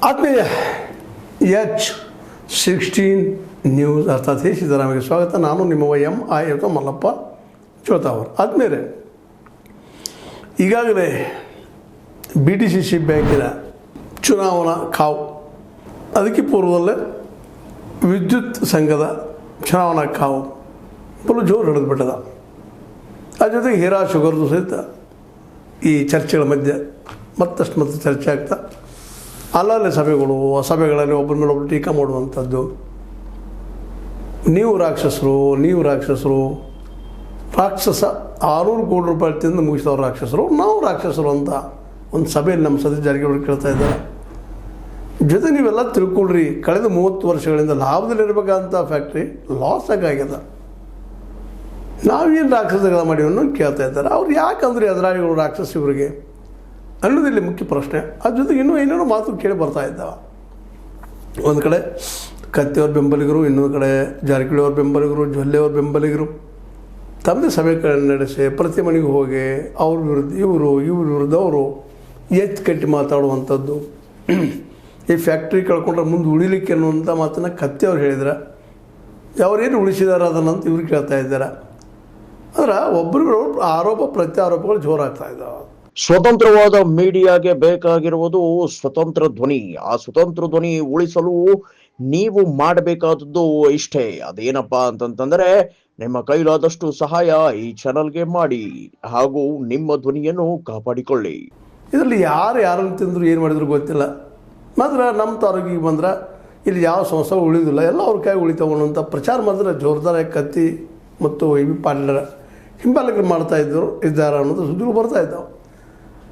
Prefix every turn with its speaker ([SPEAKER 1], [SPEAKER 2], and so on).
[SPEAKER 1] ಆತ್ಮೀಯ H16 news ಅರ್ಥಾತ್ ಹೇ ಸಿದ್ದರಾಮಯ್ಯ ಸ್ವಾಗತ. ನಾನು ನಿಮ್ಮ MIF ಮಲ್ಲಪ್ಪ ಚೋತಾವರ್. ಆದ್ಮೇಲೆ ಈಗಾಗಲೇ BDCC ಬ್ಯಾಂಕಿನ ಚುನಾವಣಾ ಕಾವು, ಅದಕ್ಕೆ ಪೂರ್ವದಲ್ಲೇ ವಿದ್ಯುತ್ ಸಂಘದ ಚುನಾವಣಾ ಕಾವು ಬಲು ಜೋರು ಹಿಡಿದ್ಬಿಟ್ಟದ. ಆ ಜೊತೆಗೆ ಹೀರಾ ಶುಗರ್ದು ಸಹಿತ ಈ ಚರ್ಚೆಗಳ ಮಧ್ಯೆ ಮತ್ತಷ್ಟು ಚರ್ಚೆ ಆಗ್ತಾ ಅಲ್ಲಲ್ಲೇ ಸಭೆಗಳು, ಆ ಸಭೆಗಳಲ್ಲಿ ಒಬ್ಬರ ಮೇಲೆ ಒಬ್ಬರು ಟೀಕಾ ಮಾಡುವಂಥದ್ದು, ನೀವು ರಾಕ್ಷಸರು, ರಾಕ್ಷಸ 600 ಕೋಟಿ ರೂಪಾಯಿ ತಿಂದು ಮುಗಿಸಿದವರು ರಾಕ್ಷಸರು, ನಾವು ರಾಕ್ಷಸರು ಅಂತ ಒಂದು ಸಭೆಯಲ್ಲಿ ನಮ್ಮ ಸತೀಶ್ ಜಾರಕಿಹೊಳಿ ಕೇಳ್ತಾ ಇದ್ದಾರೆ. ಜೊತೆ ನೀವೆಲ್ಲ ತಿಳ್ಕೊಳ್ರಿ, ಕಳೆದ 30 ವರ್ಷಗಳಿಂದ ಲಾಭದಲ್ಲಿರಬೇಕಂತ ಫ್ಯಾಕ್ಟ್ರಿ ಲಾಸ್ ಆಗ್ಯದ, ನಾವೇನು ರಾಕ್ಷಸಗಳ ಮಾಡಿ ಅನ್ನೋ ಕೇಳ್ತಾ ಇದ್ದಾರೆ. ಅವ್ರು ಯಾಕಂದ್ರೆ ಎದುರಾಳಿಗಳು ರಾಕ್ಷಸ ಇವರಿಗೆ ಅನ್ನೋದಿಲ್ಲಿ ಮುಖ್ಯ ಪ್ರಶ್ನೆ. ಅದ್ರ ಜೊತೆಗೆ ಇನ್ನೂ ಏನೇನೋ ಮಾತು ಕೇಳಿ ಬರ್ತಾ ಇದ್ದಾವೆ. ಒಂದು ಕಡೆ ಕತ್ತಿಯವ್ರ ಬೆಂಬಲಿಗರು, ಇನ್ನೊಂದು ಕಡೆ ಜಾರಕಿಹೊಳಿ ಅವ್ರ ಬೆಂಬಲಿಗರು, ಜೊಲ್ಲೆಯವ್ರ ಬೆಂಬಲಿಗರು ತಮ್ಮದೇ ಸಭೆಗಳನ್ನು ನಡೆಸಿ ಪ್ರತಿ ಮನೆಗೆ ಹೋಗಿ ಅವ್ರ ವಿರುದ್ಧ ಇವರು ವಿರುದ್ಧ ಅವರು ಕಟ್ಟಿ ಮಾತಾಡುವಂಥದ್ದು, ಈ ಫ್ಯಾಕ್ಟ್ರಿ ಕಳ್ಕೊಂಡ್ರೆ ಮುಂದೆ ಉಳಿಲಿಕ್ಕೆ ಅನ್ನುವಂಥ ಮಾತನ್ನು ಕತ್ತಿಯವ್ರು ಹೇಳಿದ್ರೆ, ಅವರೇನು ಉಳಿಸಿದಾರೆ ಅದನ್ನಂತ ಇವ್ರು ಕೇಳ್ತಾ ಇದ್ದಾರೆ. ಅಂದ್ರೆ ಒಬ್ಬರುಗಳು ಆರೋಪ ಪ್ರತ್ಯಾರೋಪಗಳು ಜೋರಾಗ್ತಾ ಇದ್ದಾವೆ.
[SPEAKER 2] ಸ್ವತಂತ್ರವಾದ ಮೀಡಿಯಾಗೆ ಬೇಕಾಗಿರುವುದು ಸ್ವತಂತ್ರ ಧ್ವನಿ. ಆ ಸ್ವತಂತ್ರ ಧ್ವನಿ ಉಳಿಸಲು ನೀವು ಮಾಡಬೇಕಾದದ್ದು ಇಷ್ಟೇ. ಅದೇನಪ್ಪಾ ಅಂತಂತಂದ್ರೆ, ನಿಮ್ಮ ಕೈಲಾದಷ್ಟು ಸಹಾಯ ಈ ಚಾನಲ್ಗೆ ಮಾಡಿ ಹಾಗೂ ನಿಮ್ಮ ಧ್ವನಿಯನ್ನು ಕಾಪಾಡಿಕೊಳ್ಳಿ.
[SPEAKER 1] ಇದರಲ್ಲಿ ಯಾರನ್ನು ತಿಂದ್ರು ಏನು ಮಾಡಿದ್ರು ಗೊತ್ತಿಲ್ಲ. ಮಾತ್ರ ನಮ್ಮ ತಾಲೂಕಿಗೆ ಬಂದ್ರೆ ಇಲ್ಲಿ ಯಾವ ಸಂಸ್ಥೆ ಉಳಿದಿಲ್ಲ, ಎಲ್ಲ ಅವ್ರ ಕೈ ಉಳಿತಾವ ಅಂತ ಪ್ರಚಾರ ಮಾಡಿದ್ರೆ ಜೋರ್ದಾರ ಕತ್ತಿ ಮತ್ತು ಪಾಟೀಲರ ಹಿಂಬಾಲಕರು ಮಾಡ್ತಾ ಇದ್ದಾರೆ ಅನ್ನೋದು ಸುದ್ದಿಗಳು ಬರ್ತಾ ಇದ್ದಾವೆ.